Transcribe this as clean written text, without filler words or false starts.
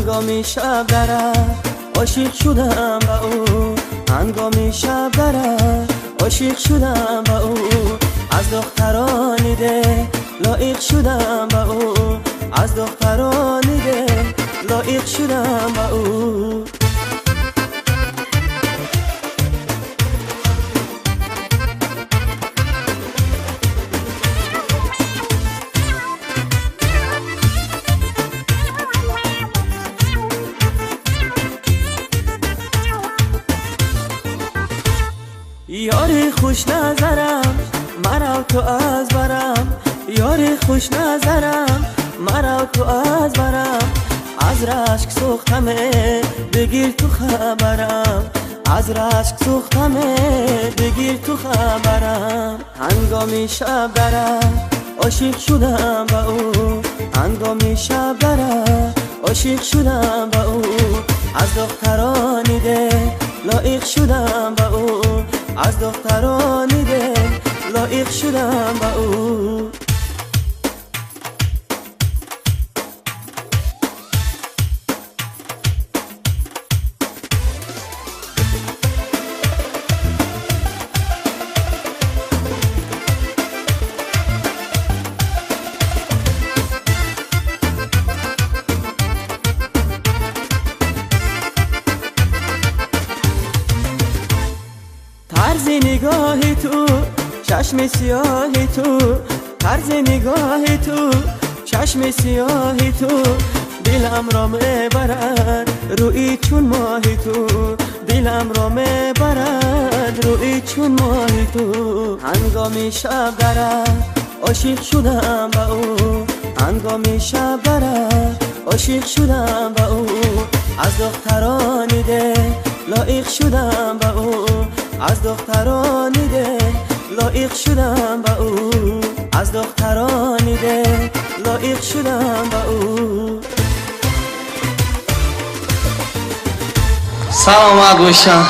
هنگامی شب درد عاشق شدم با او، هنگامی شب درد عاشق شدم با او، از دختران ده لایق شدم با او، از دختران ده لایق شدم با او. یاری خوش نظرم مرا تو از برم، یاری خوش نظرم مرا تو از برم، از رشک سوختمه بگیر تو خبرم، از رشک سوختمه بگیر تو خبرم. هنگامی شب درد عاشق شدم با او، هنگامی شب درد عاشق شدم با او، از دخترانی ده لایق شدم با او، از دخترانی ده لایق شدم با او. طرز نگاه تو چشم سیاه تو، طرز نگاه تو چشم سیاه تو، دلم را میبرد روی چون ماه تو، دلم را میبرد روی چون ماه تو. هنگامی شب درد عاشق شدم با او، هنگامی شب درد عاشق شدم با او، از دخترانی ده لایق شدم با او، از دخترانی ده لایق شدم با او، از دخترانی ده لایق شدم با او. سلام گوشم